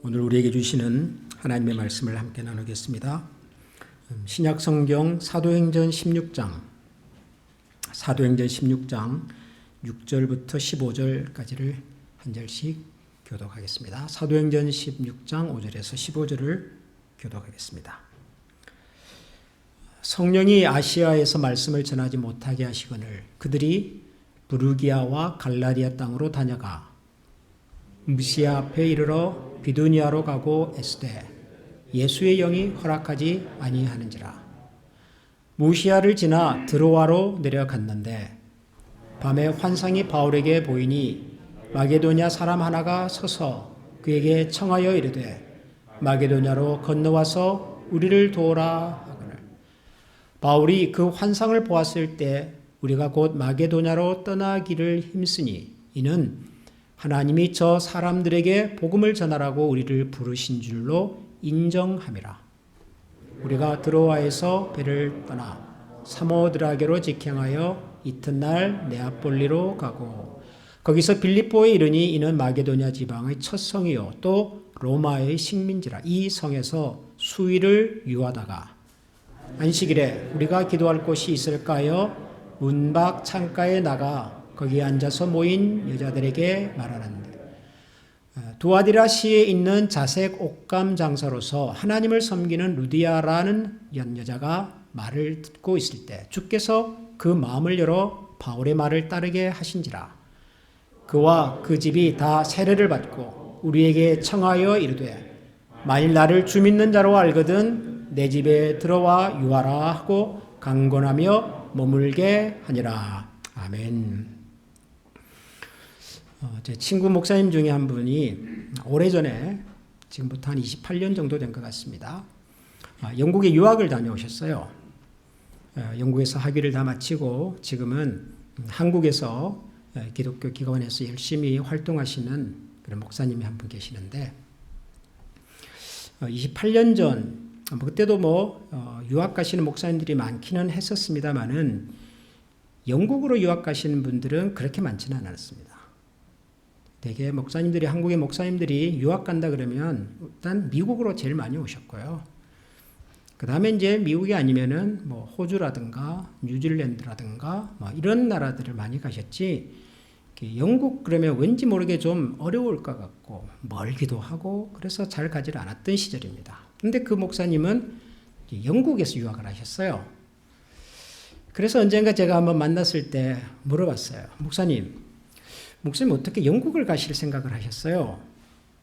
오늘 우리에게 주시는 하나님의 말씀을 함께 나누겠습니다. 신약 성경 사도행전 16장 6절부터 15절까지를 한 절씩 교독하겠습니다. 사도행전 16장 5절에서 15절을 교독하겠습니다. 성령이 아시아에서 말씀을 전하지 못하게 하시거늘 그들이 부르기아와 갈라디아 땅으로 다녀가 무시아 앞에 이르러 비두니아로 가고 에스되 예수의 영이 허락하지 아니하는지라. 무시아를 지나 드로아로 내려갔는데 밤에 환상이 바울에게 보이니 마게도냐 사람 하나가 서서 그에게 청하여 이르되 마게도냐로 건너와서 우리를 도우라 하거늘 바울이 그 환상을 보았을 때 우리가 곧 마게도냐로 떠나기를 힘쓰니 이는 하나님이 저 사람들에게 복음을 전하라고 우리를 부르신 줄로 인정함이라. 우리가 드로아에서 배를 떠나 사모드라게로 직행하여 이튿날 네아폴리로 가고 거기서 빌립보에 이르니 이는 마게도냐 지방의 첫 성이요 또 로마의 식민지라. 이 성에서 수일을 유하다가 안식일에 우리가 기도할 곳이 있을까요? 문 밖 창가에 나가 거기에 앉아서 모인 여자들에게 말하는데 두아디라 시에 있는 자색 옷감 장사로서 하나님을 섬기는 루디아라는 여자가 말을 듣고 있을 때 주께서 그 마음을 열어 바울의 말을 따르게 하신지라. 그와 그 집이 다 세례를 받고 우리에게 청하여 이르되 만일 나를 주 믿는 자로 알거든 내 집에 들어와 유하라 하고 강권하며 머물게 하니라. 아멘. 제 친구 목사님 중에 한 분이 오래전에 지금부터 한 28년 정도 된 것 같습니다. 영국에 유학을 다녀오셨어요. 영국에서 학위를 다 마치고 지금은 한국에서 기독교 기관에서 열심히 활동하시는 그런 목사님이 한 분 계시는데 28년 전 그때도 유학 가시는 목사님들이 많기는 했었습니다만은 영국으로 유학 가시는 분들은 그렇게 많지는 않았습니다. 되게 한국의 목사님들이 유학 간다 그러면 일단 미국으로 제일 많이 오셨고요. 그 다음에 이제 미국이 아니면은 호주라든가 뉴질랜드라든가 이런 나라들을 많이 가셨지, 영국 그러면 왠지 모르게 좀 어려울 것 같고 멀기도 하고 그래서 잘 가지 않았던 시절입니다. 근데 그 목사님은 영국에서 유학을 하셨어요. 그래서 언젠가 제가 한번 만났을 때 물어봤어요. 목사님 어떻게 영국을 가실 생각을 하셨어요?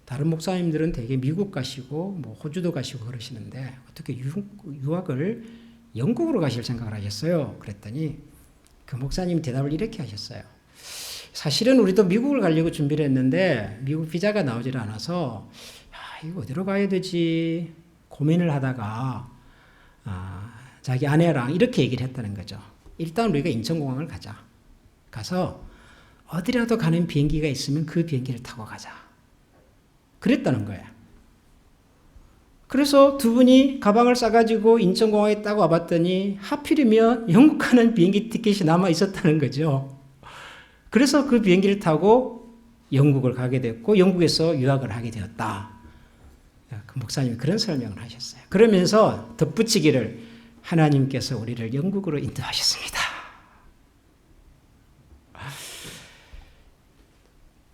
다른 목사님들은 되게 미국 가시고 호주도 가시고 그러시는데 어떻게 유학을 영국으로 가실 생각을 하셨어요? 그랬더니 그 목사님이 대답을 이렇게 하셨어요. 사실은 우리도 미국을 가려고 준비를 했는데 미국 비자가 나오질 않아서 이거 어디로 가야 되지 고민을 하다가 자기 아내랑 이렇게 얘기를 했다는 거죠. 일단 우리가 인천공항을 가서 어디라도 가는 비행기가 있으면 그 비행기를 타고 가자. 그랬다는 거예요. 그래서 두 분이 가방을 싸가지고 인천공항에 딱 와봤더니 하필이면 영국 가는 비행기 티켓이 남아 있었다는 거죠. 그래서 그 비행기를 타고 영국을 가게 됐고 영국에서 유학을 하게 되었다. 그 목사님이 그런 설명을 하셨어요. 그러면서 덧붙이기를 하나님께서 우리를 영국으로 인도하셨습니다.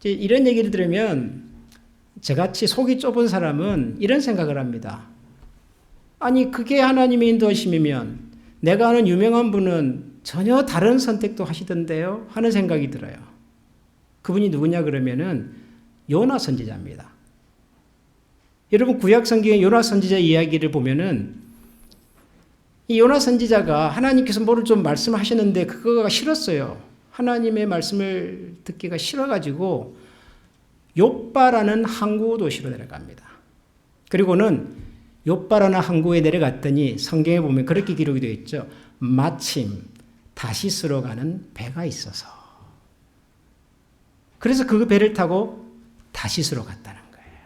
이런 얘기를 들으면 저같이 속이 좁은 사람은 이런 생각을 합니다. 아니 그게 하나님의 인도하심이면 내가 아는 유명한 분은 전혀 다른 선택도 하시던데요? 하는 생각이 들어요. 그분이 누구냐 그러면은 요나 선지자입니다. 여러분 구약 성경의 요나 선지자 이야기를 보면은 이 요나 선지자가 하나님께서 뭐를 좀 말씀하시는데 그거가 싫었어요. 하나님의 말씀을 듣기가 싫어가지고 욥바라는 항구 도시로 내려갑니다. 그리고는 욥바라는 항구에 내려갔더니 성경에 보면 그렇게 기록이 되어 있죠. 마침 다시스로 가는 배가 있어서 그래서 그 배를 타고 다시스로 갔다는 거예요.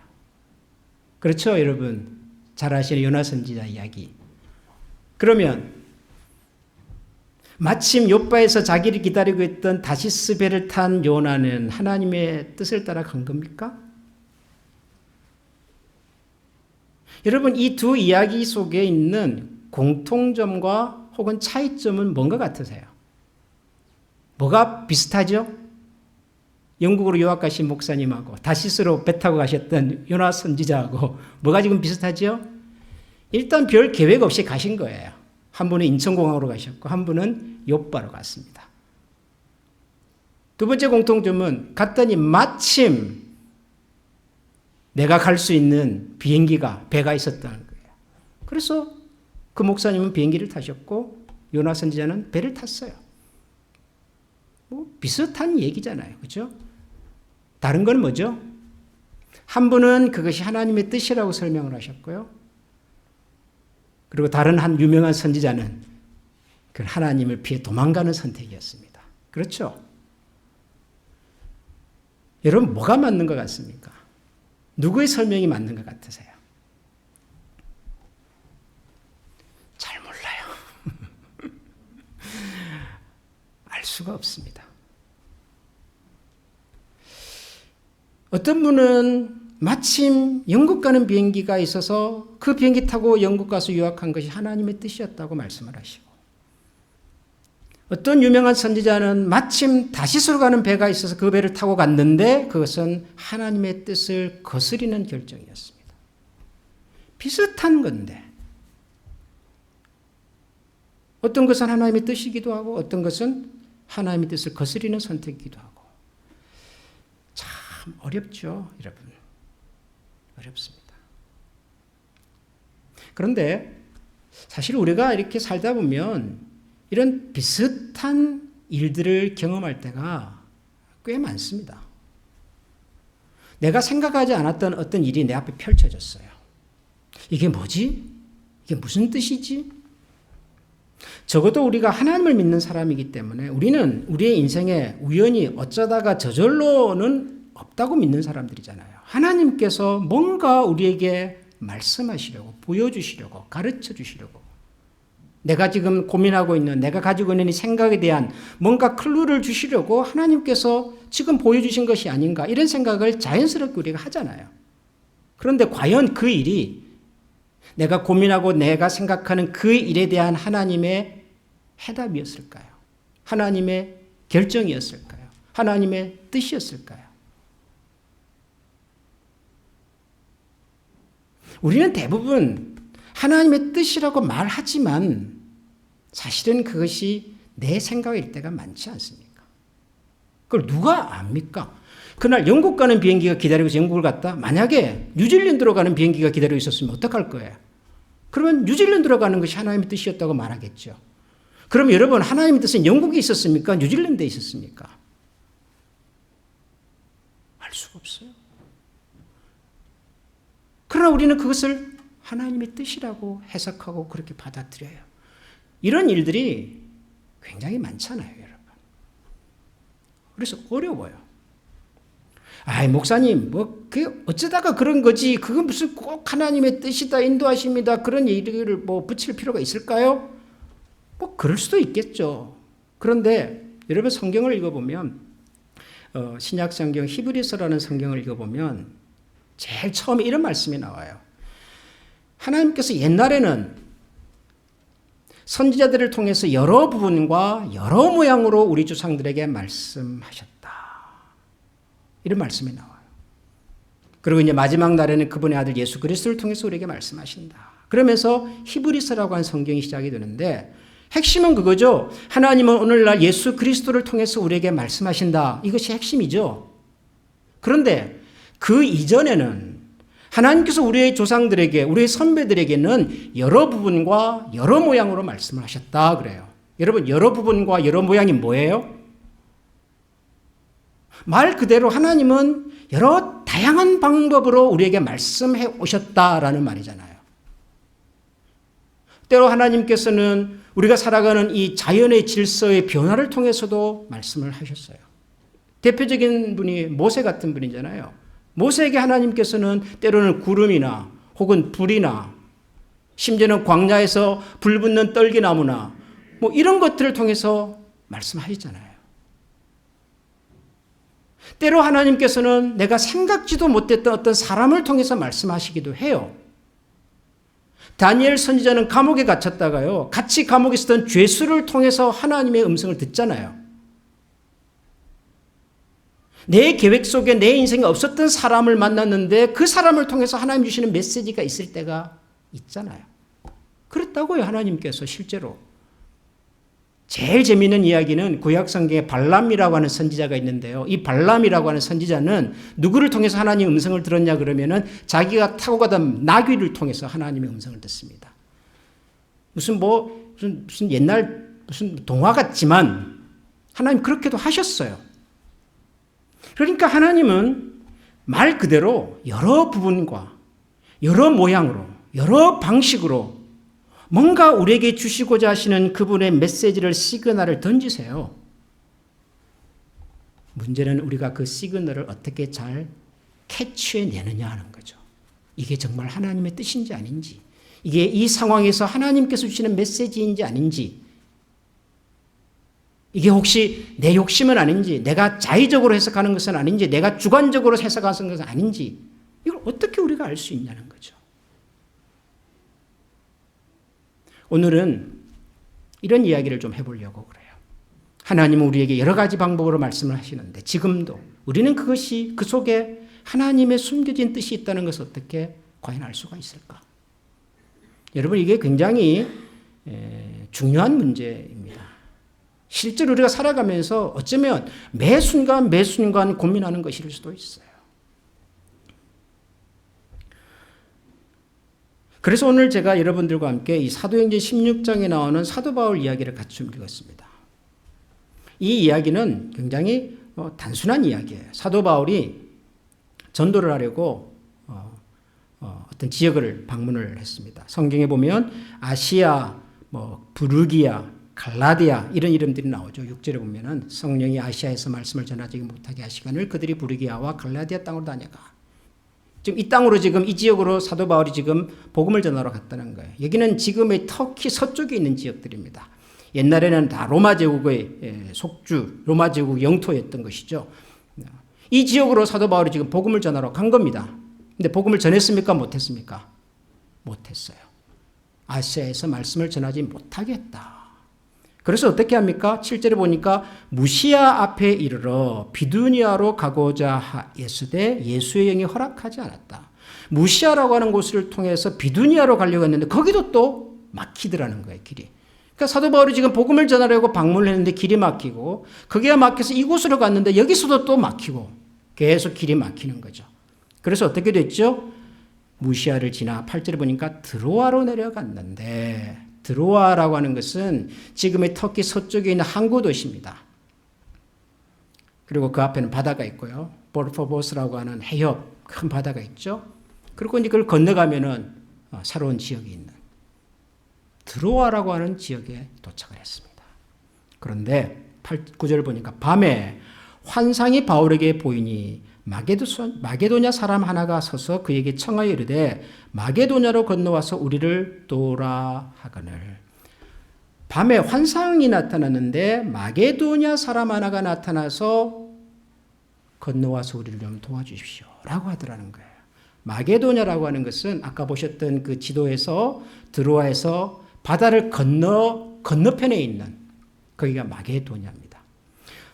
그렇죠 여러분? 잘 아시는 요나 선지자 이야기. 그러면 마침 욥바에서 자기를 기다리고 있던 다시스 배를 탄 요나는 하나님의 뜻을 따라 간 겁니까? 여러분, 이 두 이야기 속에 있는 공통점과 혹은 차이점은 뭔 것 같으세요? 뭐가 비슷하죠? 영국으로 유학 가신 목사님하고 다시스로 배 타고 가셨던 요나 선지자하고 뭐가 지금 비슷하죠? 일단 별 계획 없이 가신 거예요. 한 분은 인천공항으로 가셨고 한 분은 욥바로 갔습니다. 두 번째 공통점은 갔더니 마침 내가 갈 수 있는 비행기가, 배가 있었다는 거예요. 그래서 그 목사님은 비행기를 타셨고 요나 선지자는 배를 탔어요. 뭐 비슷한 얘기잖아요. 그렇죠? 다른 건 뭐죠? 한 분은 그것이 하나님의 뜻이라고 설명을 하셨고요. 그리고 다른 한 유명한 선지자는 그 하나님을 피해 도망가는 선택이었습니다. 그렇죠? 여러분, 뭐가 맞는 것 같습니까? 누구의 설명이 맞는 것 같으세요? 잘 몰라요. 알 수가 없습니다. 어떤 분은 마침 영국 가는 비행기가 있어서 그 비행기 타고 영국 가서 유학한 것이 하나님의 뜻이었다고 말씀을 하시고, 어떤 유명한 선지자는 마침 다시스로 가는 배가 있어서 그 배를 타고 갔는데 그것은 하나님의 뜻을 거스리는 결정이었습니다. 비슷한 건데 어떤 것은 하나님의 뜻이기도 하고 어떤 것은 하나님의 뜻을 거스리는 선택이기도 하고, 참 어렵죠, 여러분. 어렵습니다. 그런데 사실 우리가 이렇게 살다 보면 이런 비슷한 일들을 경험할 때가 꽤 많습니다. 내가 생각하지 않았던 어떤 일이 내 앞에 펼쳐졌어요. 이게 뭐지? 이게 무슨 뜻이지? 적어도 우리가 하나님을 믿는 사람이기 때문에 우리는 우리의 인생에 우연히 어쩌다가 저절로는 없다고 믿는 사람들이잖아요. 하나님께서 뭔가 우리에게 말씀하시려고, 보여주시려고, 가르쳐 주시려고, 내가 지금 고민하고 있는, 내가 가지고 있는 이 생각에 대한 뭔가 클루를 주시려고 하나님께서 지금 보여주신 것이 아닌가, 이런 생각을 자연스럽게 우리가 하잖아요. 그런데 과연 그 일이 내가 고민하고 내가 생각하는 그 일에 대한 하나님의 해답이었을까요? 하나님의 결정이었을까요? 하나님의 뜻이었을까요? 우리는 대부분 하나님의 뜻이라고 말하지만 사실은 그것이 내 생각일 때가 많지 않습니까? 그걸 누가 압니까? 그날 영국 가는 비행기가 기다리고 있어서 영국을 갔다? 만약에 뉴질랜드로 가는 비행기가 기다리고 있었으면 어떡할 거예요? 그러면 뉴질랜드로 가는 것이 하나님의 뜻이었다고 말하겠죠. 그럼 여러분, 하나님의 뜻은 영국에 있었습니까? 뉴질랜드에 있었습니까? 알 수가 없어요. 그러나 우리는 그것을 하나님의 뜻이라고 해석하고 그렇게 받아들여요. 이런 일들이 굉장히 많잖아요, 여러분. 그래서 어려워요. 아이, 목사님, 그 어쩌다가 그런 거지. 그건 무슨 꼭 하나님의 뜻이다, 인도하십니다. 그런 얘기를 붙일 필요가 있을까요? 그럴 수도 있겠죠. 그런데 여러분, 성경을 읽어보면, 신약 성경 히브리서라는 성경을 읽어보면 제일 처음에 이런 말씀이 나와요. 하나님께서 옛날에는 선지자들을 통해서 여러 부분과 여러 모양으로 우리 조상들에게 말씀하셨다. 이런 말씀이 나와요. 그리고 이제 마지막 날에는 그분의 아들 예수 그리스도를 통해서 우리에게 말씀하신다. 그러면서 히브리서라고 한 성경이 시작이 되는데 핵심은 그거죠. 하나님은 오늘날 예수 그리스도를 통해서 우리에게 말씀하신다. 이것이 핵심이죠. 그런데 그 이전에는 하나님께서 우리의 조상들에게, 우리의 선배들에게는 여러 부분과 여러 모양으로 말씀을 하셨다 그래요. 여러분, 여러 부분과 여러 모양이 뭐예요? 말 그대로 하나님은 여러 다양한 방법으로 우리에게 말씀해 오셨다라는 말이잖아요. 때로 하나님께서는 우리가 살아가는 이 자연의 질서의 변화를 통해서도 말씀을 하셨어요. 대표적인 분이 모세 같은 분이잖아요. 모세에게 하나님께서는 때로는 구름이나 혹은 불이나 심지어는 광야에서 불 붙는 떨기나무나 이런 것들을 통해서 말씀하시잖아요. 때로 하나님께서는 내가 생각지도 못했던 어떤 사람을 통해서 말씀하시기도 해요. 다니엘 선지자는 감옥에 갇혔다가요, 같이 감옥에 있었던 죄수를 통해서 하나님의 음성을 듣잖아요. 내 계획 속에 내 인생에 없었던 사람을 만났는데 그 사람을 통해서 하나님 주시는 메시지가 있을 때가 있잖아요. 그렇다고요, 하나님께서 실제로. 제일 재미있는 이야기는 구약 성경에 발람이라고 하는 선지자가 있는데요. 이 발람이라고 하는 선지자는 누구를 통해서 하나님의 음성을 들었냐 그러면은 자기가 타고 가던 나귀를 통해서 하나님의 음성을 듣습니다. 무슨 옛날 무슨 동화 같지만 하나님 그렇게도 하셨어요. 그러니까 하나님은 말 그대로 여러 부분과 여러 모양으로 여러 방식으로 뭔가 우리에게 주시고자 하시는 그분의 메시지를, 시그널을 던지세요. 문제는 우리가 그 시그널을 어떻게 잘 캐치해내느냐 하는 거죠. 이게 정말 하나님의 뜻인지 아닌지, 이게 이 상황에서 하나님께서 주시는 메시지인지 아닌지, 이게 혹시 내 욕심은 아닌지, 내가 자의적으로 해석하는 것은 아닌지, 내가 주관적으로 해석하는 것은 아닌지, 이걸 어떻게 우리가 알 수 있냐는 거죠. 오늘은 이런 이야기를 좀 해보려고 그래요. 하나님은 우리에게 여러 가지 방법으로 말씀을 하시는데 지금도 우리는 그것이 그 속에 하나님의 숨겨진 뜻이 있다는 것을 어떻게 과연 알 수가 있을까? 여러분, 이게 굉장히 중요한 문제입니다. 실제로 우리가 살아가면서 어쩌면 매 순간 고민하는 것일 수도 있어요. 그래서 오늘 제가 여러분들과 함께 이 사도행전 16장에 나오는 사도 바울 이야기를 같이 좀 읽었습니다. 이 이야기는 굉장히 단순한 이야기예요. 사도 바울이 전도를 하려고 어떤 지역을 방문을 했습니다. 성경에 보면 아시아, 부르기아, 갈라디아 이런 이름들이 나오죠. 6절에 보면은 성령이 아시아에서 말씀을 전하지 못하게 하시거늘 그들이 부르기아와 갈라디아 땅으로 다녀가. 지금 이 땅으로 지금 이 지역으로 사도 바울이 지금 복음을 전하러 갔다는 거예요. 여기는 지금의 터키 서쪽에 있는 지역들입니다. 옛날에는 다 로마 제국의 속주, 로마 제국 영토였던 것이죠. 이 지역으로 사도 바울이 지금 복음을 전하러 간 겁니다. 근데 복음을 전했습니까? 못했습니까? 못했어요. 아시아에서 말씀을 전하지 못하겠다. 그래서 어떻게 합니까? 7절에 보니까 무시아 앞에 이르러 비두니아로 가고자 하였으되 예수의 영이 허락하지 않았다. 무시아라고 하는 곳을 통해서 비두니아로 가려고 했는데 거기도 또 막히더라는 거예요, 길이. 그러니까 사도 바울이 지금 복음을 전하려고 방문을 했는데 길이 막히고 거기가 막혀서 이곳으로 갔는데 여기서도 또 막히고 계속 길이 막히는 거죠. 그래서 어떻게 됐죠? 무시아를 지나 8절에 보니까 드로아로 내려갔는데 드로아라고 하는 것은 지금의 터키 서쪽에 있는 항구 도시입니다. 그리고 그 앞에는 바다가 있고요. 보르포보스라고 하는 해협 큰 바다가 있죠. 그리고 이제 그걸 건너가면은 새로운 지역이 있는 드로아라고 하는 지역에 도착을 했습니다. 그런데 9절을 보니까 밤에 환상이 바울에게 보이니 마게도냐 사람 하나가 서서 그에게 청하여 이르되 마게도냐로 건너와서 우리를 도우라 하거늘. 밤에 환상이 나타났는데 마게도냐 사람 하나가 나타나서 건너와서 우리를 좀 도와주십시오 라고 하더라는 거예요. 마게도냐라고 하는 것은 아까 보셨던 그 지도에서 드로아에서 바다를 건너편에 있는 거기가 마게도냐입니다.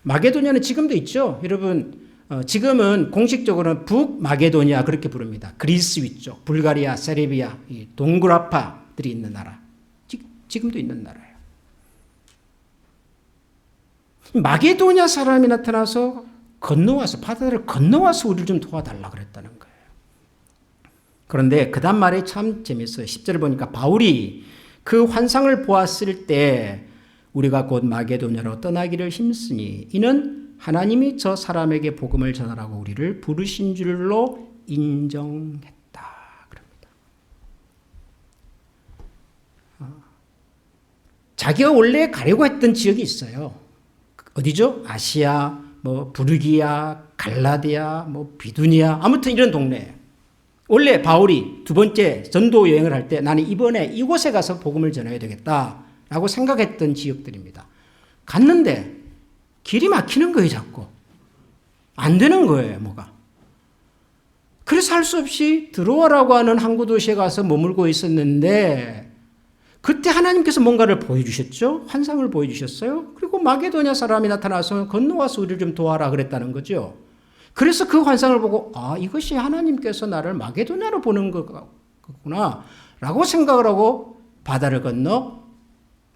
마게도냐는 지금도 있죠. 여러분, 지금은 공식적으로는 북마게도니아 그렇게 부릅니다. 그리스 위쪽, 불가리아, 세르비아, 이 동그라파들이 있는 나라. 지금도 있는 나라예요. 마게도냐 사람이 나타나서 바다를 건너와서 우리를 좀 도와달라 그랬다는 거예요. 그런데 그 다음 말이 참 재밌어요. 10절을 보니까 바울이 그 환상을 보았을 때 우리가 곧 마게도냐로 떠나기를 힘쓰니 이는 하나님이 저 사람에게 복음을 전하라고 우리를 부르신 줄로 인정했다. 그럽니다. 자기가 원래 가려고 했던 지역이 있어요. 어디죠? 아시아, 부르기아, 갈라디아, 비두니아, 아무튼 이런 동네예요. 원래 바울이 두 번째 전도 여행을 할 때 나는 이번에 이곳에 가서 복음을 전해야 되겠다라고 생각했던 지역들입니다. 갔는데 길이 막히는 거예요, 자꾸. 안 되는 거예요, 뭐가. 그래서 할 수 없이 드로아라고 하는 항구 도시에 가서 머물고 있었는데 그때 하나님께서 뭔가를 보여주셨죠. 환상을 보여주셨어요. 그리고 마게도냐 사람이 나타나서 건너와서 우리를 좀 도와라 그랬다는 거죠. 그래서 그 환상을 보고 이것이 하나님께서 나를 마게도냐로 보는 거구나 라고 생각을 하고 바다를 건너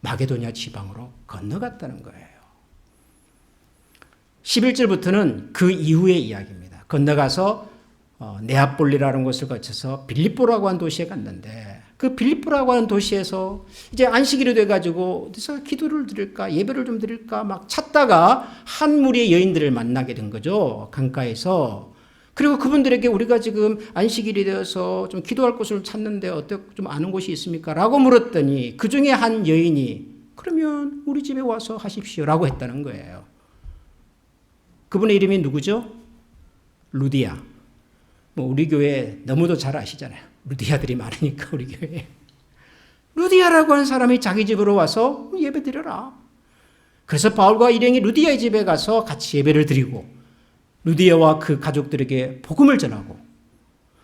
마게도냐 지방으로 건너갔다는 거예요. 11절부터는 그 이후의 이야기입니다. 건너가서 네아폴리라는 곳을 거쳐서 빌립보라고 하는 도시에 갔는데 그 빌립보라고 하는 도시에서 이제 안식일이 돼가지고 어디서 기도를 드릴까 예배를 좀 드릴까 막 찾다가 한 무리의 여인들을 만나게 된 거죠. 강가에서. 그리고 그분들에게 우리가 지금 안식일이 되어서 좀 기도할 곳을 찾는데 어떻게 좀 아는 곳이 있습니까? 라고 물었더니 그 중에 한 여인이 그러면 우리 집에 와서 하십시오 라고 했다는 거예요. 그분의 이름이 누구죠? 루디아. 우리 교회 너무도 잘 아시잖아요. 루디아들이 많으니까 우리 교회에. 루디아라고 하는 사람이 자기 집으로 와서 예배 드려라. 그래서 바울과 일행이 루디아의 집에 가서 같이 예배를 드리고 루디아와 그 가족들에게 복음을 전하고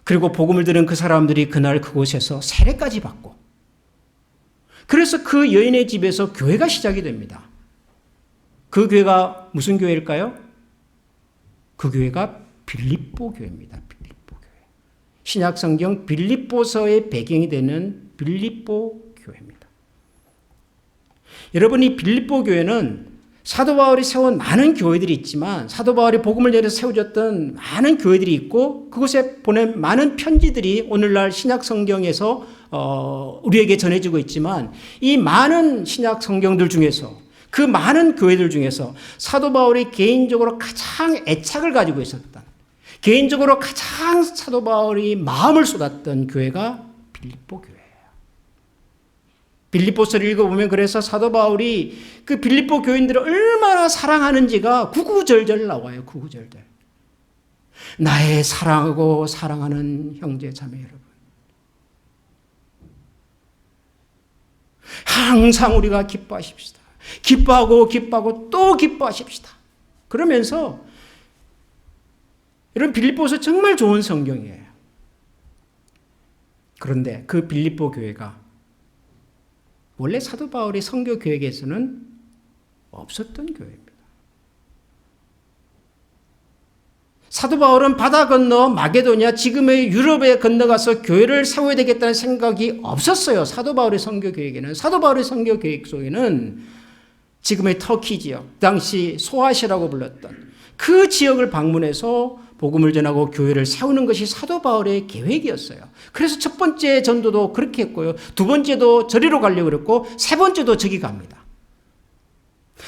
그리고 복음을 들은 그 사람들이 그날 그곳에서 세례까지 받고 그래서 그 여인의 집에서 교회가 시작이 됩니다. 그 교회가 무슨 교회일까요? 그 교회가 빌립보 교회입니다. 빌립보 교회. 신약 성경 빌립보서의 배경이 되는 빌립보 교회입니다. 여러분 이 빌립보 교회는 사도 바울이 세운 많은 교회들이 있지만 사도 바울이 복음을 전해서 세워졌던 많은 교회들이 있고 그곳에 보낸 많은 편지들이 오늘날 신약 성경에서 우리에게 전해지고 있지만 이 많은 신약 성경들 중에서 그 많은 교회들 중에서 사도 바울이 개인적으로 가장 애착을 가지고 있었던 개인적으로 가장 사도 바울이 마음을 쏟았던 교회가 빌립보 교회예요. 빌립보서를 읽어보면 그래서 사도 바울이 그 빌립보 교인들을 얼마나 사랑하는지가 구구절절 나와요. 구구절절. 나의 사랑하고 사랑하는 형제 자매 여러분. 항상 우리가 기뻐하십시다. 기뻐하고 또 기뻐하십시다. 그러면서 이런 빌립보서 정말 좋은 성경이에요. 그런데 그 빌립보 교회가 원래 사도 바울의 선교 계획에서는 없었던 교회입니다. 사도 바울은 바다 건너 마게도냐 지금의 유럽에 건너가서 교회를 세워야 되겠다는 생각이 없었어요. 사도 바울의 선교 계획에는. 사도 바울의 선교 계획 속에는 지금의 터키 지역, 당시 소아시아라고 불렀던 그 지역을 방문해서 복음을 전하고 교회를 세우는 것이 사도 바울의 계획이었어요. 그래서 첫 번째 전도도 그렇게 했고요. 두 번째도 저리로 가려고 그랬고 세 번째도 저기 갑니다.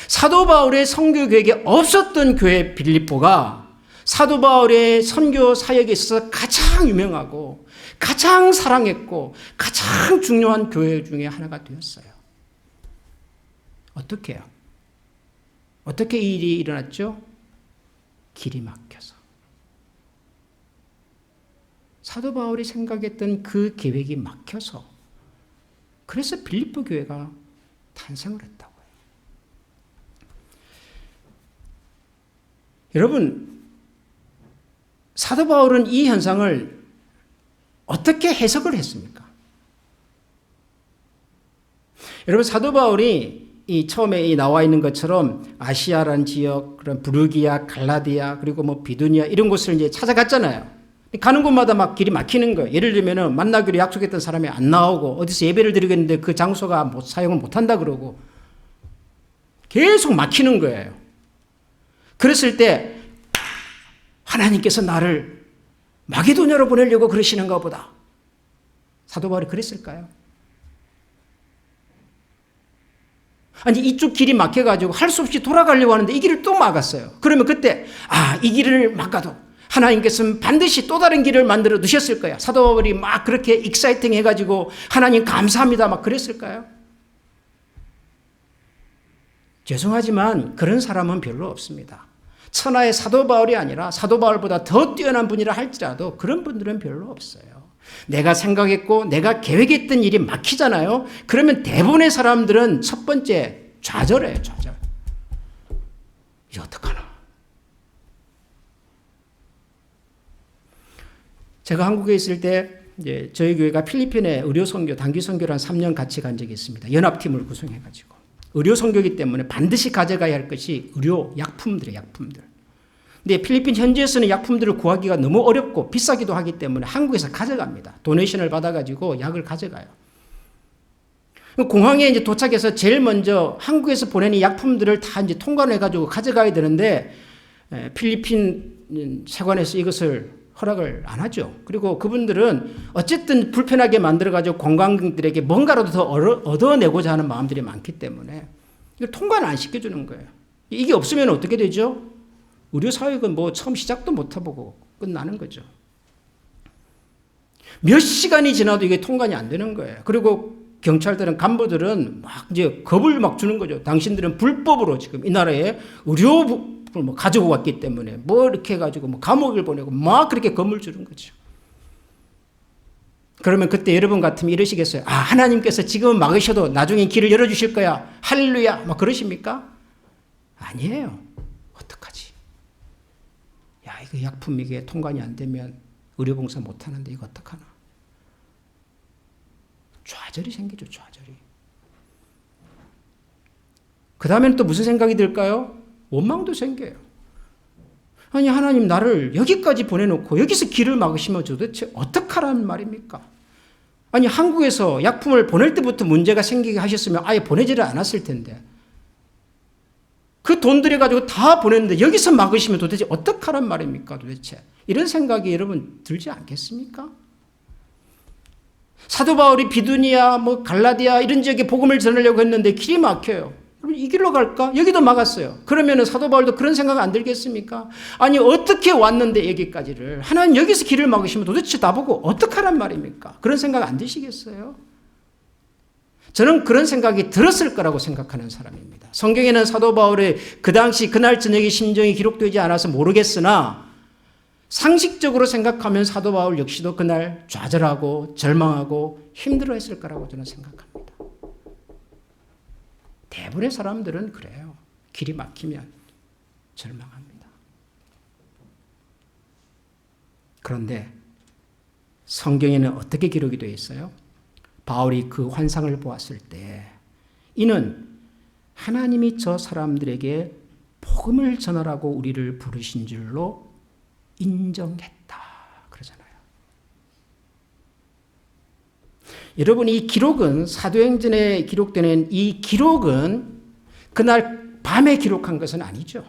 사도 바울의 선교 계획에 없었던 교회 빌립보가 사도 바울의 선교 사역에 있어서 가장 유명하고 가장 사랑했고 가장 중요한 교회 중에 하나가 되었어요. 어떻게 해요? 어떻게 이 일이 일어났죠? 길이 막혀서. 사도 바울이 생각했던 그 계획이 막혀서 그래서 빌립보 교회가 탄생을 했다고요. 여러분, 사도 바울은 이 현상을 어떻게 해석을 했습니까? 여러분, 사도 바울이 이 처음에 나와 있는 것처럼 아시아라는 지역, 그런 부르기아, 갈라디아, 그리고 비두니아 이런 곳을 이제 찾아갔잖아요. 가는 곳마다 막 길이 막히는 거예요. 예를 들면은 만나기로 약속했던 사람이 안 나오고 어디서 예배를 드리겠는데 그 장소가 사용을 못 한다 그러고 계속 막히는 거예요. 그랬을 때 하나님께서 나를 마게도냐로 보내려고 그러시는가 보다. 사도 바울이 그랬을까요? 아니 이쪽 길이 막혀가지고 할 수 없이 돌아가려고 하는데 이 길을 또 막았어요. 그러면 그때 이 길을 막아도 하나님께서는 반드시 또 다른 길을 만들어 두셨을 거야. 사도 바울이 막 그렇게 익사이팅 해가지고 하나님 감사합니다 막 그랬을까요? 죄송하지만 그런 사람은 별로 없습니다. 천하의 사도 바울이 아니라 사도 바울보다 더 뛰어난 분이라 할지라도 그런 분들은 별로 없어요. 내가 생각했고 내가 계획했던 일이 막히잖아요. 그러면 대부분의 사람들은 첫 번째 좌절해요. 좌절. 이제 어떡하나. 제가 한국에 있을 때 이제 저희 교회가 필리핀에 의료 선교, 단기 선교를 한 3년 같이 간 적이 있습니다. 연합팀을 구성해가지고. 의료 선교이기 때문에 반드시 가져가야 할 것이 의료 약품들이에요, 약품들. 근데 필리핀 현지에서는 약품들을 구하기가 너무 어렵고 비싸기도 하기 때문에 한국에서 가져갑니다. 도네이션을 받아가지고 약을 가져가요. 공항에 이제 도착해서 제일 먼저 한국에서 보내는 약품들을 다 이제 통관을 해가지고 가져가야 되는데 필리핀 세관에서 이것을 허락을 안 하죠. 그리고 그분들은 어쨌든 불편하게 만들어가지고 관광객들에게 뭔가라도 더 얻어내고자 하는 마음들이 많기 때문에 이걸 통과는 안 시켜주는 거예요. 이게 없으면 어떻게 되죠? 의료사역은 뭐 처음 시작도 못 해보고 끝나는 거죠. 몇 시간이 지나도 이게 통관이 안 되는 거예요. 그리고 경찰들은, 간부들은 막 이제 겁을 막 주는 거죠. 당신들은 불법으로 지금 이 나라에 의료를 뭐 가지고 왔기 때문에 뭐 이렇게 해가지고 뭐 감옥을 보내고 막 그렇게 겁을 주는 거죠. 그러면 그때 여러분 같으면 이러시겠어요? 아, 하나님께서 지금은 막으셔도 나중에 길을 열어주실 거야. 할렐루야. 막 그러십니까? 아니에요. 어떡하지? 야, 이거 약품 이게 통관이 안 되면 의료봉사 못 하는데 이거 어떡하나? 좌절이 생기죠, 좌절이. 그 다음에는 또 무슨 생각이 들까요? 원망도 생겨요. 아니, 하나님 나를 여기까지 보내놓고 여기서 길을 막으시면 도대체 어떡하라는 말입니까? 아니, 한국에서 약품을 보낼 때부터 문제가 생기게 하셨으면 아예 보내지를 않았을 텐데. 그 돈 들여가지고 다 보냈는데 여기서 막으시면 도대체 어떡하란 말입니까, 도대체? 이런 생각이 여러분 들지 않겠습니까? 사도 바울이 비두니아, 뭐 갈라디아 이런 지역에 복음을 전하려고 했는데 길이 막혀요. 그럼 이 길로 갈까? 여기도 막았어요. 그러면은 사도 바울도 그런 생각 안 들겠습니까? 아니, 어떻게 왔는데 여기까지를. 하나님 여기서 길을 막으시면 도대체 나보고 어떡하란 말입니까? 그런 생각 안 드시겠어요? 저는 그런 생각이 들었을 거라고 생각하는 사람입니다. 성경에는 사도 바울의 그 당시 그날 저녁의 심정이 기록되지 않아서 모르겠으나 상식적으로 생각하면 사도 바울 역시도 그날 좌절하고 절망하고 힘들어했을 거라고 저는 생각합니다. 대부분의 사람들은 그래요. 길이 막히면 절망합니다. 그런데 성경에는 어떻게 기록이 되어 있어요? 바울이 그 환상을 보았을 때 이는 하나님이 저 사람들에게 복음을 전하라고 우리를 부르신 줄로 인정했다. 그러잖아요. 여러분, 이 기록은 사도행전에 기록되는 이 기록은 그날 밤에 기록한 것은 아니죠.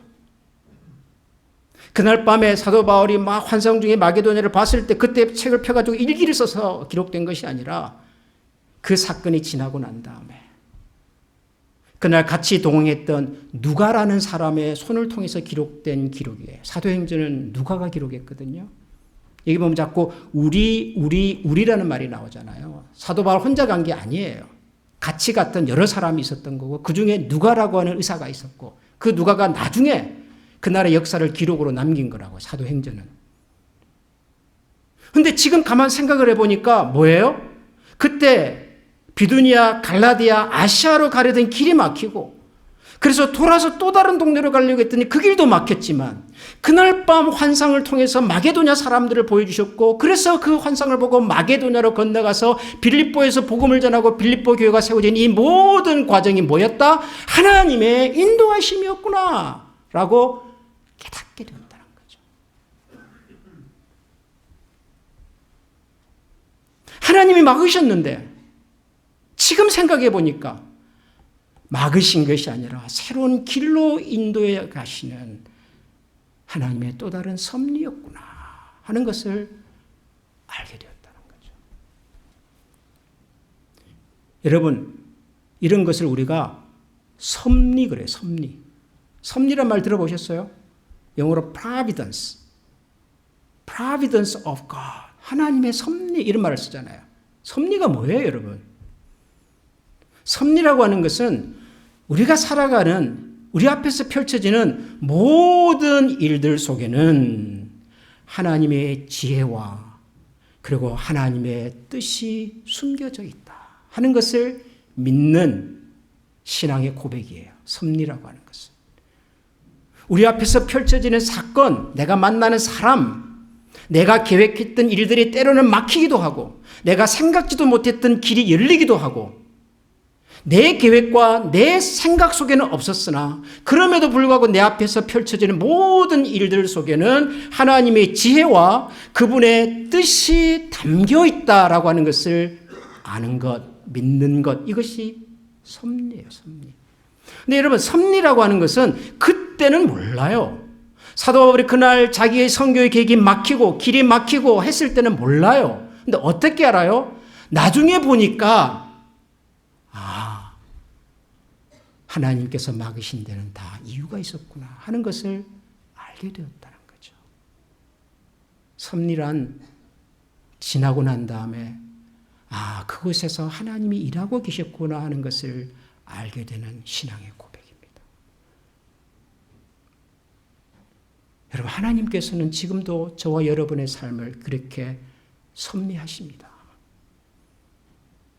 그날 밤에 사도 바울이 막 환상 중에 마게도냐를 봤을 때 그때 책을 펴가지고 일기를 써서 기록된 것이 아니라 그 사건이 지나고 난 다음에 그날 같이 동행했던 누가라는 사람의 손을 통해서 기록된 기록이에요. 사도행전은 누가가 기록했거든요. 여기 보면 자꾸 우리라는 말이 나오잖아요. 사도 바울 혼자 간 게 아니에요. 같이 갔던 여러 사람이 있었던 거고 그 중에 누가라고 하는 의사가 있었고 그 누가가 나중에 그 나라의 역사를 기록으로 남긴 거라고, 사도행전은. 근데 지금 가만 생각을 해보니까 뭐예요? 그때 비두니아, 갈라디아, 아시아로 가려던 길이 막히고 그래서 돌아서 또 다른 동네로 가려고 했더니 그 길도 막혔지만 그날 밤 환상을 통해서 마게도냐 사람들을 보여주셨고 그래서 그 환상을 보고 마게도냐로 건너가서 빌립보에서 복음을 전하고 빌립보 교회가 세워진 이 모든 과정이 뭐였다? 하나님의 인도하심이었구나 라고 깨닫게 된다는 거죠. 하나님이 막으셨는데 지금 생각해 보니까 막으신 것이 아니라 새로운 길로 인도해 가시는 하나님의 또 다른 섭리였구나 하는 것을 알게 되었다는 거죠. 여러분, 이런 것을 우리가 섭리 그래요. 섭리. 섭리란 말 들어보셨어요? 영어로 providence. providence of God. 하나님의 섭리 이런 말을 쓰잖아요. 섭리가 뭐예요, 여러분? 섭리라고 하는 것은 우리가 살아가는 우리 앞에서 펼쳐지는 모든 일들 속에는 하나님의 지혜와 그리고 하나님의 뜻이 숨겨져 있다 하는 것을 믿는 신앙의 고백이에요. 섭리라고 하는 것은. 우리 앞에서 펼쳐지는 사건, 내가 만나는 사람, 내가 계획했던 일들이 때로는 막히기도 하고 내가 생각지도 못했던 길이 열리기도 하고 내 계획과 내 생각 속에는 없었으나 그럼에도 불구하고 내 앞에서 펼쳐지는 모든 일들 속에는 하나님의 지혜와 그분의 뜻이 담겨 있다라고 하는 것을 아는 것, 믿는 것, 이것이 섭리예요, 섭리. 근데 여러분, 섭리라고 하는 것은 그때는 몰라요. 사도 바울이 그날 자기의 선교의 계획이 막히고 길이 막히고 했을 때는 몰라요. 근데 어떻게 알아요? 나중에 보니까 하나님께서 막으신 데는 다 이유가 있었구나 하는 것을 알게 되었다는 거죠. 섭리란 지나고 난 다음에 그곳에서 하나님이 일하고 계셨구나 하는 것을 알게 되는 신앙의 고백입니다. 여러분, 하나님께서는 지금도 저와 여러분의 삶을 그렇게 섭리하십니다.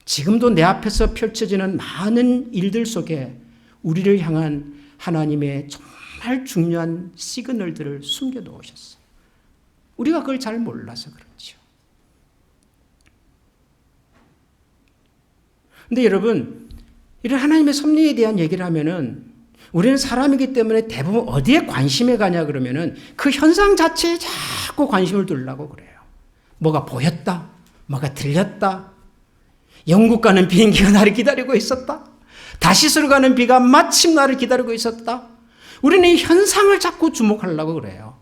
지금도 내 앞에서 펼쳐지는 많은 일들 속에 우리를 향한 하나님의 정말 중요한 시그널들을 숨겨놓으셨어요. 우리가 그걸 잘 몰라서 그렇죠. 근데 여러분, 이런 하나님의 섭리에 대한 얘기를 하면은 우리는 사람이기 때문에 대부분 어디에 관심이 가냐 그러면은 그 현상 자체에 자꾸 관심을 두려고 그래요. 뭐가 보였다, 뭐가 들렸다, 영국 가는 비행기가 나를 기다리고 있었다, 다시스로 가는 비가 마침 나를 기다리고 있었다. 우리는 이 현상을 자꾸 주목하려고 그래요.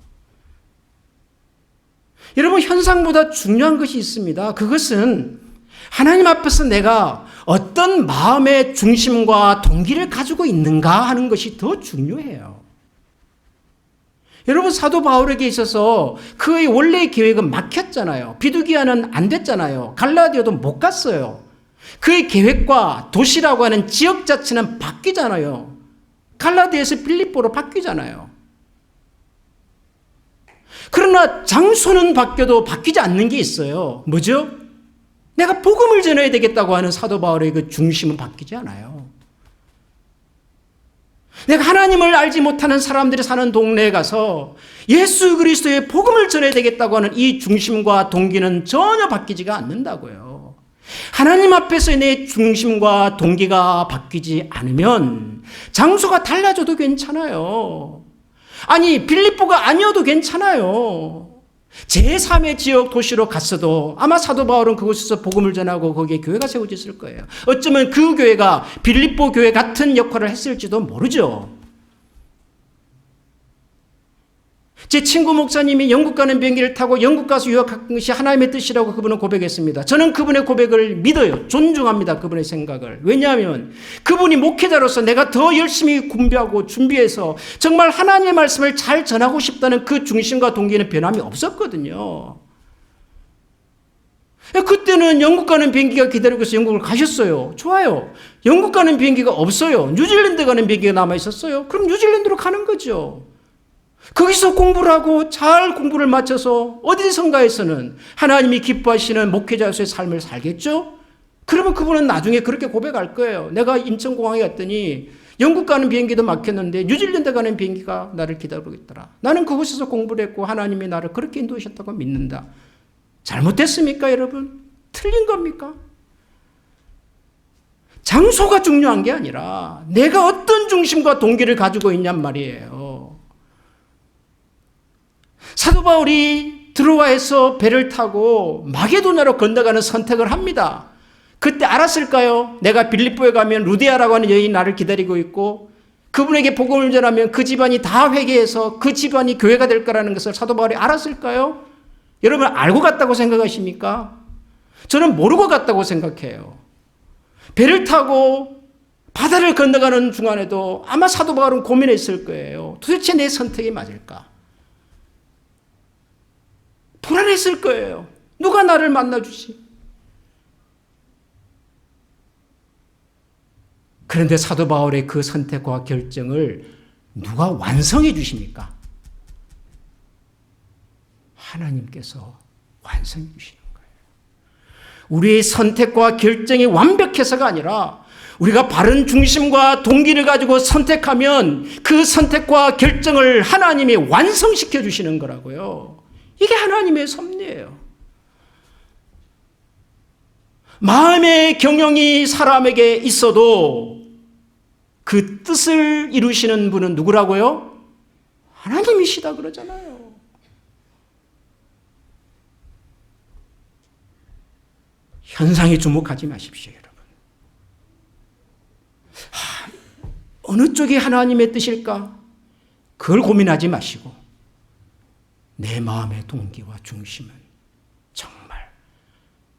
여러분, 현상보다 중요한 것이 있습니다. 그것은 하나님 앞에서 내가 어떤 마음의 중심과 동기를 가지고 있는가 하는 것이 더 중요해요. 여러분, 사도 바울에게 있어서 그의 원래의 계획은 막혔잖아요. 비두기아는 안 됐잖아요. 갈라디아도 못 갔어요. 그의 계획과 도시라고 하는 지역 자체는 바뀌잖아요. 갈라디아에서 빌립보로 바뀌잖아요. 그러나 장소는 바뀌어도 바뀌지 않는 게 있어요. 뭐죠? 내가 복음을 전해야 되겠다고 하는 사도 바울의 그 중심은 바뀌지 않아요. 내가 하나님을 알지 못하는 사람들이 사는 동네에 가서 예수 그리스도의 복음을 전해야 되겠다고 하는 이 중심과 동기는 전혀 바뀌지가 않는다고요. 하나님 앞에서 내 중심과 동기가 바뀌지 않으면 장소가 달라져도 괜찮아요. 아니, 빌립보가 아니어도 괜찮아요. 제3의 지역 도시로 갔어도 아마 사도 바울은 그곳에서 복음을 전하고 거기에 교회가 세워졌을 거예요. 어쩌면 그 교회가 빌립보 교회 같은 역할을 했을지도 모르죠. 제 친구 목사님이 영국 가는 비행기를 타고 영국 가서 유학한 것이 하나님의 뜻이라고 그분은 고백했습니다. 저는 그분의 고백을 믿어요. 존중합니다. 그분의 생각을. 왜냐하면 그분이 목회자로서 내가 더 열심히 공부하고 준비해서 정말 하나님의 말씀을 잘 전하고 싶다는 그 중심과 동기는 변함이 없었거든요. 그때는 영국 가는 비행기가 기다리고 있어서 영국을 가셨어요. 좋아요. 영국 가는 비행기가 없어요. 뉴질랜드 가는 비행기가 남아있었어요. 그럼 뉴질랜드로 가는 거죠. 거기서 공부를 하고 잘 공부를 마쳐서 어디선가에서는 하나님이 기뻐하시는 목회자로서의 삶을 살겠죠? 그러면 그분은 나중에 그렇게 고백할 거예요. 내가 인천공항에 갔더니 영국 가는 비행기도 막혔는데 뉴질랜드 가는 비행기가 나를 기다리고 있더라. 나는 그곳에서 공부를 했고 하나님이 나를 그렇게 인도하셨다고 믿는다. 잘못됐습니까, 여러분? 틀린 겁니까? 장소가 중요한 게 아니라 내가 어떤 중심과 동기를 가지고 있냔 말이에요. 사도 바울이 드로아에서 배를 타고 마게도냐로 건너가는 선택을 합니다. 그때 알았을까요? 내가 빌립보에 가면 루디아라고 하는 여인이 나를 기다리고 있고 그분에게 복음을 전하면 그 집안이 다 회개해서 그 집안이 교회가 될 거라는 것을 사도 바울이 알았을까요? 여러분, 알고 갔다고 생각하십니까? 저는 모르고 갔다고 생각해요. 배를 타고 바다를 건너가는 중간에도 아마 사도 바울은 고민했을 거예요. 도대체 내 선택이 맞을까? 불안했을 거예요. 누가 나를 만나주지? 그런데 사도 바울의 그 선택과 결정을 누가 완성해 주십니까? 하나님께서 완성해 주시는 거예요. 우리의 선택과 결정이 완벽해서가 아니라 우리가 바른 중심과 동기를 가지고 선택하면 그 선택과 결정을 하나님이 완성시켜 주시는 거라고요. 이게 하나님의 섭리예요. 마음의 경영이 사람에게 있어도 그 뜻을 이루시는 분은 누구라고요? 하나님이시다 그러잖아요. 현상에 주목하지 마십시오, 여러분. 어느 쪽이 하나님의 뜻일까? 그걸 고민하지 마시고 내 마음의 동기와 중심은 정말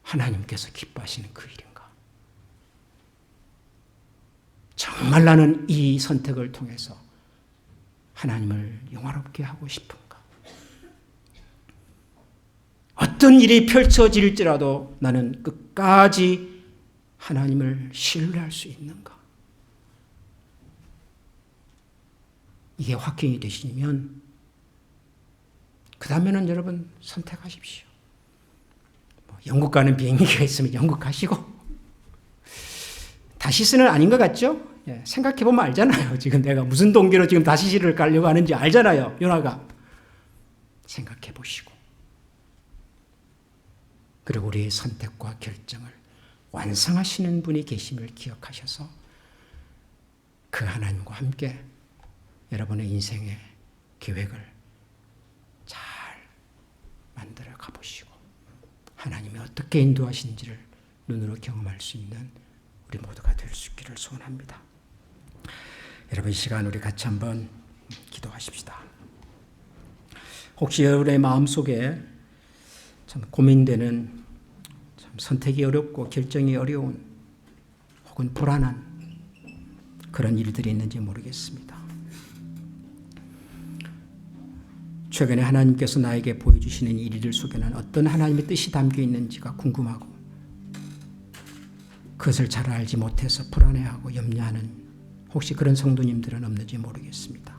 하나님께서 기뻐하시는 그 일인가? 정말 나는 이 선택을 통해서 하나님을 영화롭게 하고 싶은가? 어떤 일이 펼쳐질지라도 나는 끝까지 하나님을 신뢰할 수 있는가? 이게 확증이 되시면 그 다음에는 여러분 선택하십시오. 영국 가는 비행기가 있으면 영국 가시고, 다시스는 아닌 것 같죠? 생각해보면 알잖아요. 지금 내가 무슨 동기로 지금 다시스를 가려고 하는지 알잖아요. 요나가. 생각해보시고 그리고 우리의 선택과 결정을 완성하시는 분이 계심을 기억하셔서 그 하나님과 함께 여러분의 인생의 계획을 잘 만들어 가보시고 하나님이 어떻게 인도하신지를 눈으로 경험할 수 있는 우리 모두가 될 수 있기를 소원합니다. 여러분, 이 시간 우리 같이 한번 기도하십시다. 혹시 여러분의 마음속에 참 고민되는, 참 선택이 어렵고 결정이 어려운 혹은 불안한 그런 일들이 있는지 모르겠습니다. 최근에 하나님께서 나에게 보여주시는 일 속에는 어떤 하나님의 뜻이 담겨 있는지가 궁금하고 그것을 잘 알지 못해서 불안해하고 염려하는 혹시 그런 성도님들은 없는지 모르겠습니다.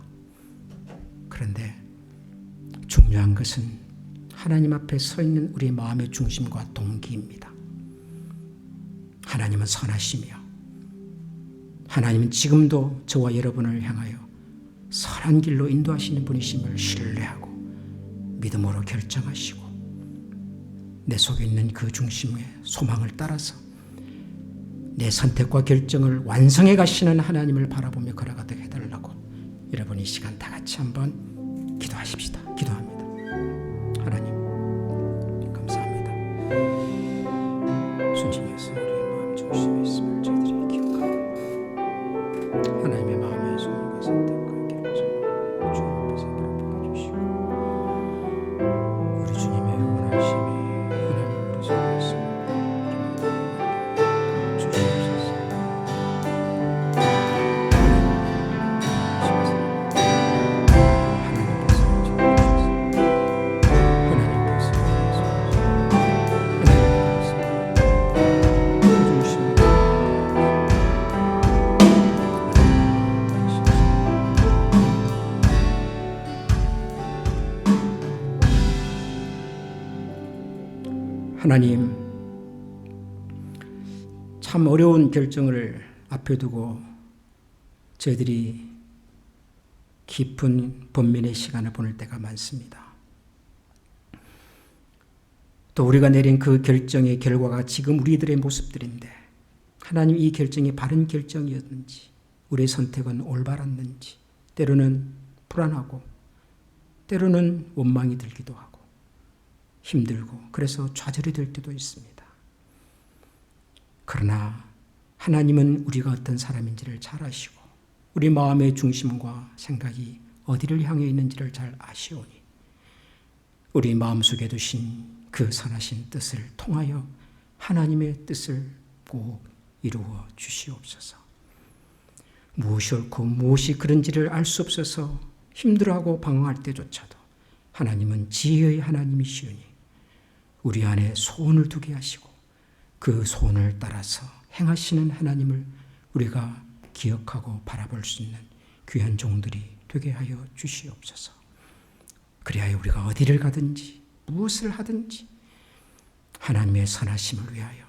그런데 중요한 것은 하나님 앞에 서 있는 우리 마음의 중심과 동기입니다. 하나님은 선하시며 하나님은 지금도 저와 여러분을 향하여 선한 길로 인도하시는 분이심을 신뢰하고 믿음으로 결정하시고 내 속에 있는 그 중심의 소망을 따라서 내 선택과 결정을 완성해 가시는 하나님을 바라보며 걸어가도록 해달라고 여러분 이 시간 다 같이 한번 기도하십시다. 기도합니다. 하나님 감사합니다. 순진해서 우리의 마음 중심에 있음을 저희들이 기억하고 하나님의 마음의 소원과 선택과 결정을 주님 앞에서 바라보게 해주시고 우리 주님의 영원하심이 하나님 우리 속에 있음을 주시옵소서. 하나님, 참 어려운 결정을 앞에 두고 저희들이 깊은 번민의 시간을 보낼 때가 많습니다. 또 우리가 내린 그 결정의 결과가 지금 우리들의 모습들인데 하나님 이 결정이 바른 결정이었는지 우리의 선택은 올바랐는지 때로는 불안하고 때로는 원망이 들기도 하고 힘들고 그래서 좌절이 될 때도 있습니다. 그러나 하나님은 우리가 어떤 사람인지를 잘 아시고 우리 마음의 중심과 생각이 어디를 향해 있는지를 잘 아시오니 우리 마음속에 두신 그 선하신 뜻을 통하여 하나님의 뜻을 꼭 이루어 주시옵소서. 무엇이 옳고 무엇이 그런지를 알 수 없어서 힘들어하고 방황할 때조차도 하나님은 지혜의 하나님이시오니 우리 안에 소원을 두게 하시고 그 소원을 따라서 행하시는 하나님을 우리가 기억하고 바라볼 수 있는 귀한 종들이 되게 하여 주시옵소서. 그리하여 우리가 어디를 가든지 무엇을 하든지 하나님의 선하심을 위하여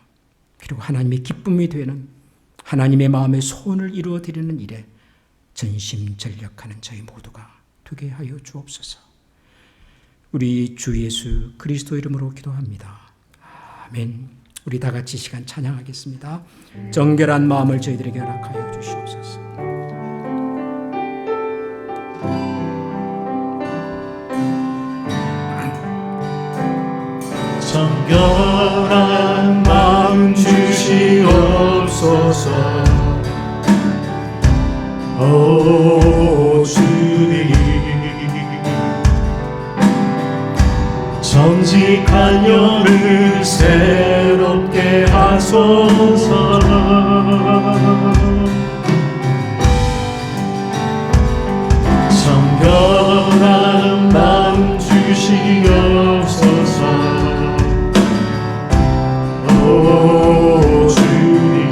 그리고 하나님의 기쁨이 되는 하나님의 마음의 소원을 이루어 드리는 일에 전심전력하는 저희 모두가 되게 하여 주옵소서. 우리 주 예수 그리스도 이름으로 기도합니다. 아멘. 우리 다 같이 시간 찬양하겠습니다. 정결한 마음을 저희들에게 허락하여 주시옵소서. 정결한 마음 주시옵소서. 오 주님, 정직한 영을 새롭게 하소서. 정결한 마음 주시옵소서. 오 주님,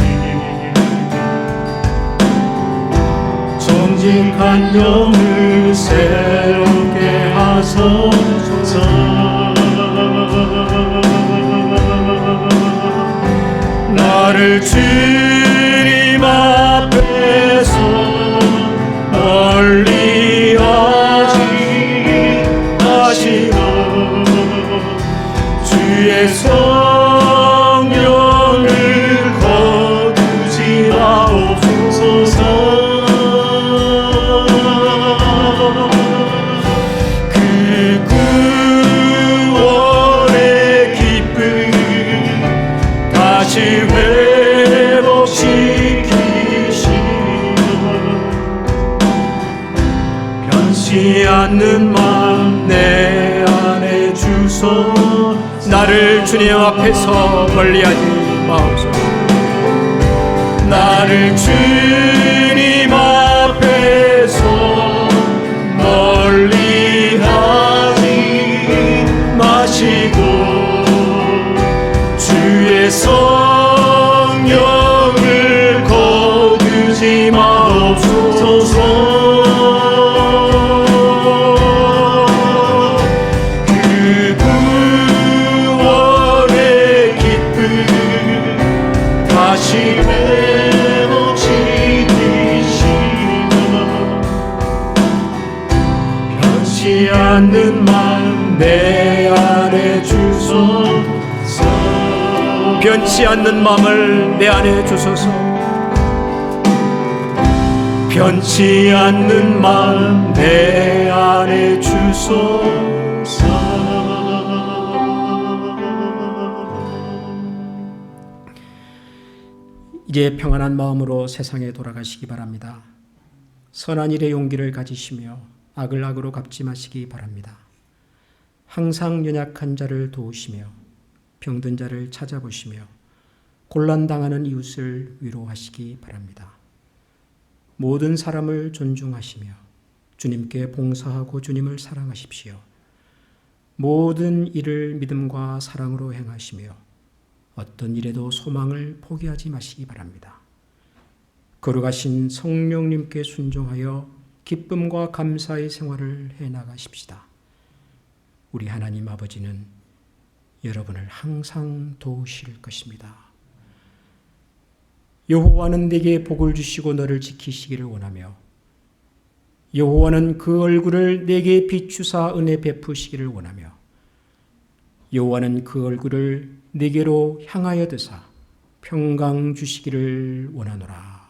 정직한 영을 새롭게 하소서. 나를 주님 앞에서 멀리 하지 마시고 주의 성령을 거두지 마옵소서. 그 구원의 기쁨 다시 회복시키시며 변치 않는 마음 내 안에 주소. 나를 주님 앞에서 멀리하지 마옵소서. 나를 주님 앞에서 멀리하지 마시고 주의 성령을 거두지 마옵소서. 그 구원의 기쁨 다시 회복시키시며 변치 않는 마음 내 안에 주소서. 변치 않는 마음을 내 안에 주소서. 변치 않는 마음 내 안에 주소서. 이제 평안한 마음으로 세상에 돌아가시기 바랍니다. 선한 일의 용기를 가지시며 악을 악으로 갚지 마시기 바랍니다. 항상 연약한 자를 도우시며 병든 자를 찾아보시며 곤란당하는 이웃을 위로하시기 바랍니다. 모든 사람을 존중하시며 주님께 봉사하고 주님을 사랑하십시오. 모든 일을 믿음과 사랑으로 행하시며 어떤 일에도 소망을 포기하지 마시기 바랍니다. 거룩하신 성령님께 순종하여 기쁨과 감사의 생활을 해나가십시다. 우리 하나님 아버지는 여러분을 항상 도우실 것입니다. 여호와는 네게 복을 주시고 너를 지키시기를 원하며 여호와는 그 얼굴을 네게 비추사 은혜 베푸시기를 원하며 여호와는 그 얼굴을 네게로 향하여 드사 평강 주시기를 원하노라.